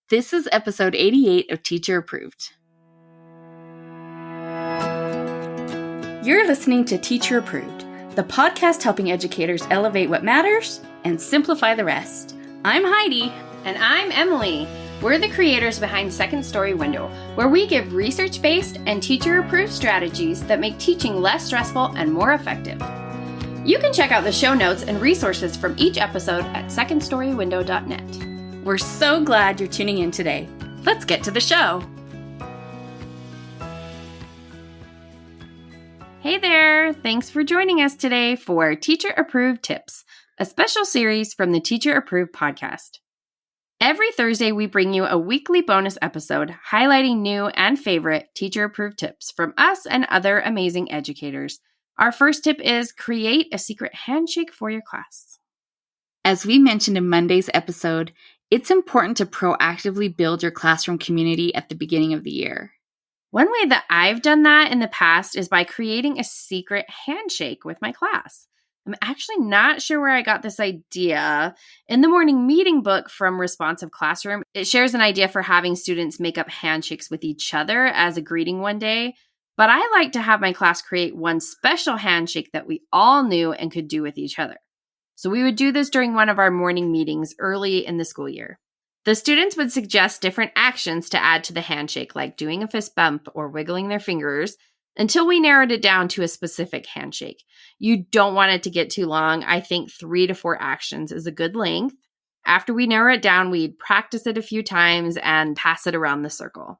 This is episode 88 of Teacher Approved. You're listening to Teacher Approved, the podcast helping educators elevate what matters and simplify the rest. I'm Heidi. And I'm Emily. We're the creators behind Second Story Window, where we give research-based and teacher-approved strategies that make teaching less stressful and more effective. You can check out the show notes and resources from each episode at secondstorywindow.net. We're so glad you're tuning in today. Let's get to the show. Hey there! Thanks for joining us today for Teacher Approved Tips, a special series from the Teacher Approved podcast. Every Thursday, we bring you a weekly bonus episode highlighting new and favorite teacher-approved tips from us and other amazing educators. Our first tip is create a secret handshake for your class. As we mentioned in Monday's episode, it's important to proactively build your classroom community at the beginning of the year. One way that I've done that in the past is by creating a secret handshake with my class. I'm actually not sure where I got this idea. In the morning meeting book from Responsive Classroom, it shares an idea for having students make up handshakes with each other as a greeting one day. But I like to have my class create one special handshake that we all knew and could do with each other. So we would do this during one of our morning meetings early in the school year. The students would suggest different actions to add to the handshake, like doing a fist bump or wiggling their fingers, until we narrowed it down to a specific handshake. You don't want it to get too long. I think 3 to 4 actions is a good length. After we narrow it down, we'd practice it a few times and pass it around the circle.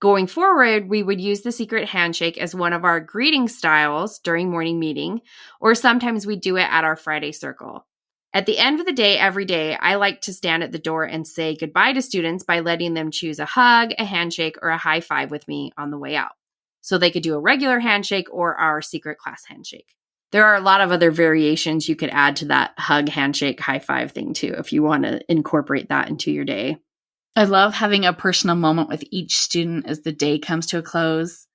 Going forward, we would use the secret handshake as one of our greeting styles during morning meeting, or sometimes we do it at our Friday circle. At the end of the day, every day, I like to stand at the door and say goodbye to students by letting them choose a hug, a handshake, or a high five with me on the way out. So they could do a regular handshake or our secret class handshake. There are a lot of other variations you could add to that hug, handshake, high five thing too, if you want to incorporate that into your day. I love having a personal moment with each student as the day comes to a close.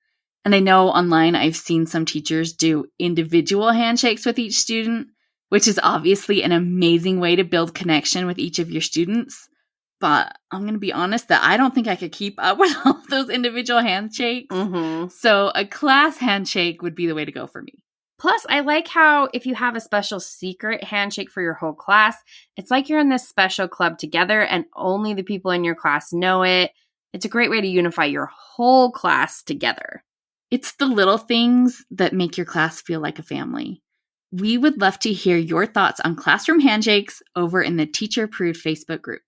And I know online I've seen some teachers do individual handshakes with each student, which is obviously an amazing way to build connection with each of your students. But I'm going to be honest that I don't think I could keep up with all those individual handshakes. So a class handshake would be the way to go for me. Plus, I like how if you have a special secret handshake for your whole class, it's like you're in this special club together and only the people in your class know it. It's a great way to unify your whole class together. It's the little things that make your class feel like a family. We would love to hear your thoughts on classroom handshakes over in the Teacher Approved Facebook group.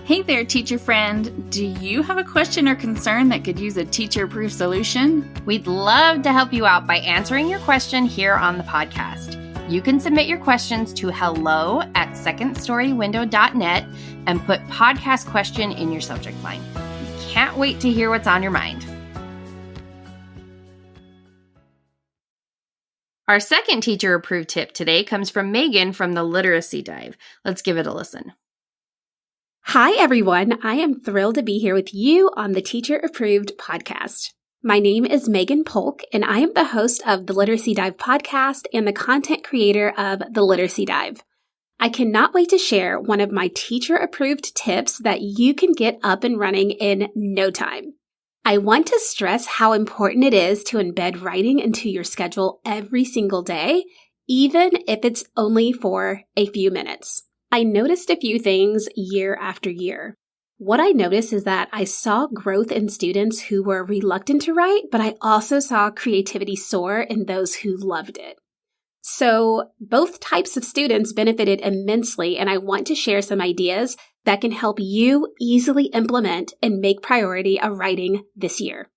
Hey there, teacher friend. Do you have a question or concern that could use a teacher-approved solution? We'd love to help you out by answering your question here on the podcast. You can submit your questions to hello@secondstorywindow.net and put podcast question in your subject line. We can't wait to hear what's on your mind. Our second teacher-approved tip today comes from Megan from the Literacy Dive. Let's give it a listen. Hi, everyone. I am thrilled to be here with you on the Teacher Approved podcast. My name is Megan Polk, and I am the host of the Literacy Dive podcast and the content creator of the Literacy Dive. I cannot wait to share one of my teacher-approved tips that you can get up and running in no time. I want to stress how important it is to embed writing into your schedule every single day, even if it's only for a few minutes. I noticed a few things year after year. What I noticed is that I saw growth in students who were reluctant to write, but I also saw creativity soar in those who loved it. So both types of students benefited immensely, and I want to share some ideas that can help you easily implement and make priority a writing this year.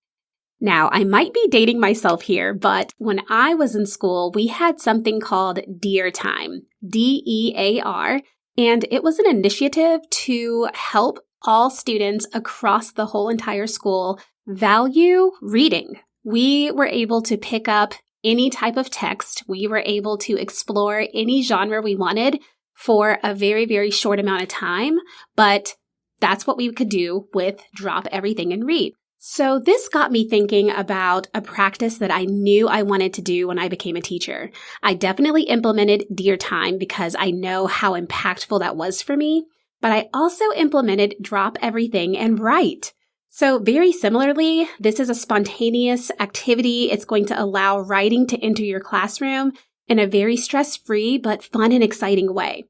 Now, I might be dating myself here, but when I was in school, we had something called DEAR Time, DEAR, and it was an initiative to help all students across the whole entire school value reading. We were able to pick up any type of text. We were able to explore any genre we wanted for a very, very short amount of time, but that's what we could do with Drop Everything and Read. So this got me thinking about a practice that I knew I wanted to do when I became a teacher. I definitely implemented Dear Time because I know how impactful that was for me, but I also implemented Drop Everything and Write. So very similarly, this is a spontaneous activity. It's going to allow writing to enter your classroom in a very stress-free but fun and exciting way.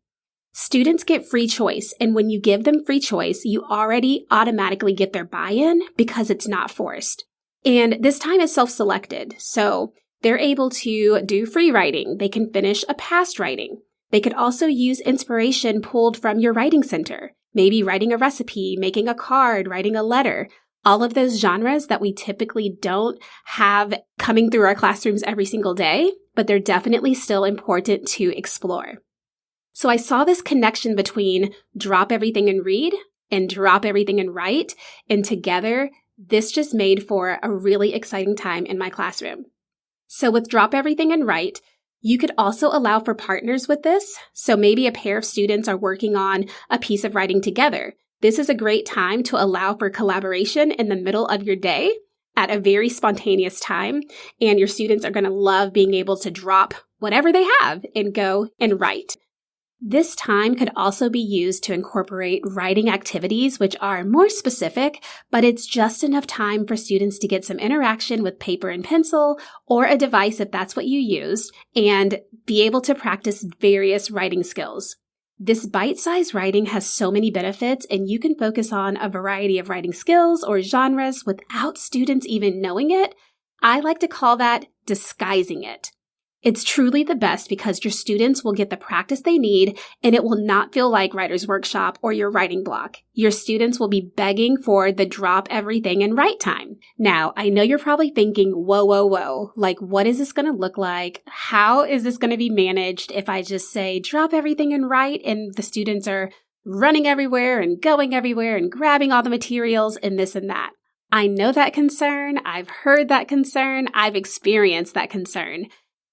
Students get free choice, and when you give them free choice, you already automatically get their buy-in because it's not forced. And this time is self-selected, so they're able to do free writing. They can finish a past writing. They could also use inspiration pulled from your writing center, maybe writing a recipe, making a card, writing a letter, all of those genres that we typically don't have coming through our classrooms every single day, but they're definitely still important to explore. So I saw this connection between Drop Everything and Read and Drop Everything and Write, and together, this just made for a really exciting time in my classroom. So with Drop Everything and Write, you could also allow for partners with this. So maybe a pair of students are working on a piece of writing together. This is a great time to allow for collaboration in the middle of your day at a very spontaneous time, and your students are going to love being able to drop whatever they have and go and write. This time could also be used to incorporate writing activities, which are more specific, but it's just enough time for students to get some interaction with paper and pencil or a device if that's what you use, and be able to practice various writing skills. This bite-sized writing has so many benefits, and you can focus on a variety of writing skills or genres without students even knowing it. I like to call that disguising it. It's truly the best because your students will get the practice they need, and it will not feel like writer's workshop or your writing block. Your students will be begging for the drop everything and write time. Now, I know you're probably thinking, whoa, like what is this going to look like? How is this going to be managed if I just say drop everything and write and the students are running everywhere and going everywhere and grabbing all the materials and this and that? I know that concern. I've heard that concern. I've experienced that concern.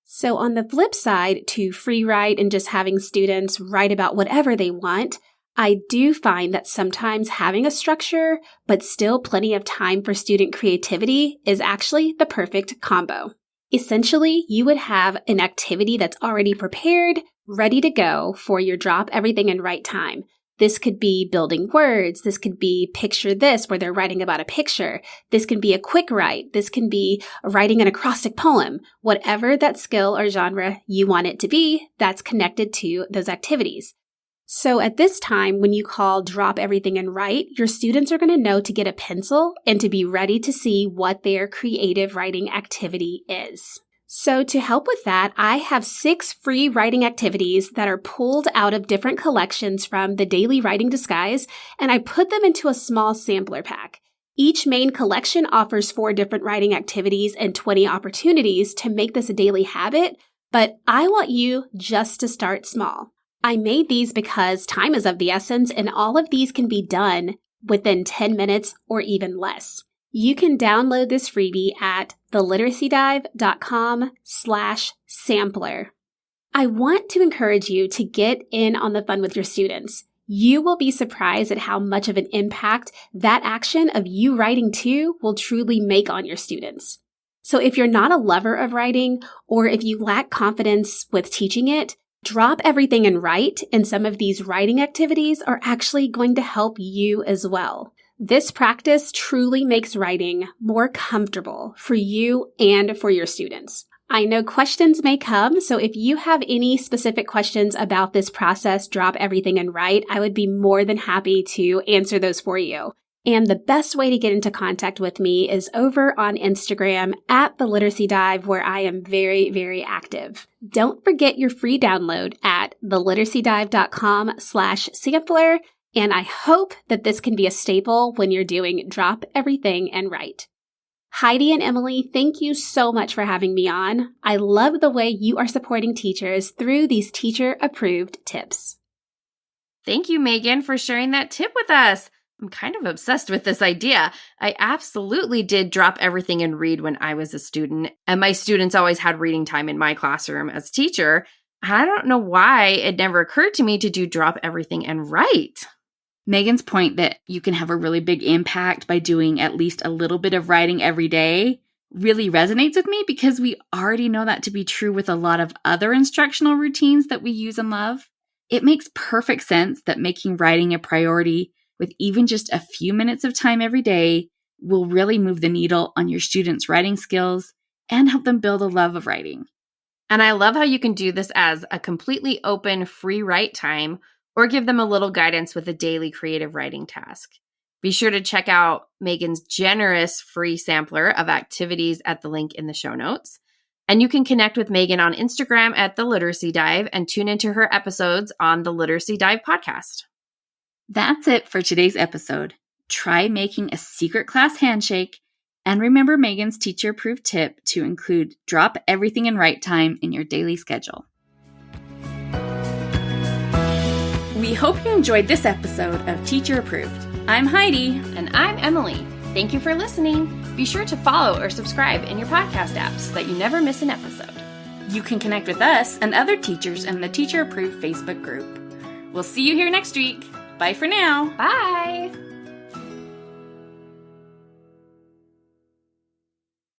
So on the flip side to free write and just having students write about whatever they want, I do find that sometimes having a structure, but still plenty of time for student creativity is actually the perfect combo. Essentially, you would have an activity that's already prepared, ready to go for your drop everything and write time. This could be building words. This could be picture this, where they're writing about a picture. This can be a quick write. This can be writing an acrostic poem. Whatever that skill or genre you want it to be, that's connected to those activities. So at this time, when you call drop everything and write, your students are going to know to get a pencil and to be ready to see what their creative writing activity is. So to help with that, I have 6 free writing activities that are pulled out of different collections from the Daily Writing Disguise, and I put them into a small sampler pack. Each main collection offers 4 different writing activities and 20 opportunities to make this a daily habit, but I want you just to start small. I made these because time is of the essence, and all of these can be done within 10 minutes or even less. You can download this freebie at theliteracydive.com/sampler. I want to encourage you to get in on the fun with your students. You will be surprised at how much of an impact that action of you writing too will truly make on your students. So if you're not a lover of writing, or if you lack confidence with teaching it, drop everything and write, and some of these writing activities are actually going to help you as well. This practice truly makes writing more comfortable for you and for your students. I know questions may come, so if you have any specific questions about this process, drop everything and write, I would be more than happy to answer those for you. And the best way to get into contact with me is over on Instagram at The Literacy Dive, where I am very, very active. Don't forget your free download at theliteracydive.com/sampler. And I hope that this can be a staple when you're doing drop everything and write. Heidi and Emily, thank you so much for having me on. I love the way you are supporting teachers through these teacher-approved tips. Thank you, Megan, for sharing that tip with us. I'm kind of obsessed with this idea. I absolutely did drop everything and read when I was a student, and my students always had reading time in my classroom as a teacher. I don't know why it never occurred to me to do drop everything and write. Megan's point that you can have a really big impact by doing at least a little bit of writing every day really resonates with me because we already know that to be true with a lot of other instructional routines that we use and love. It makes perfect sense that making writing a priority with even just a few minutes of time every day will really move the needle on your students' writing skills and help them build a love of writing. And I love how you can do this as a completely open, free write time, or give them a little guidance with a daily creative writing task. Be sure to check out Megan's generous free sampler of activities at the link in the show notes. And you can connect with Megan on Instagram at The Literacy Dive and tune into her episodes on the Literacy Dive podcast. That's it for today's episode. Try making a secret class handshake and remember Megan's teacher-approved tip to include drop everything in write time in your daily schedule. We hope you enjoyed this episode of Teacher Approved. I'm Heidi. And I'm Emily. Thank you for listening. Be sure to follow or subscribe in your podcast app so that you never miss an episode. You can connect with us and other teachers in the Teacher Approved Facebook group. We'll see you here next week. Bye for now. Bye.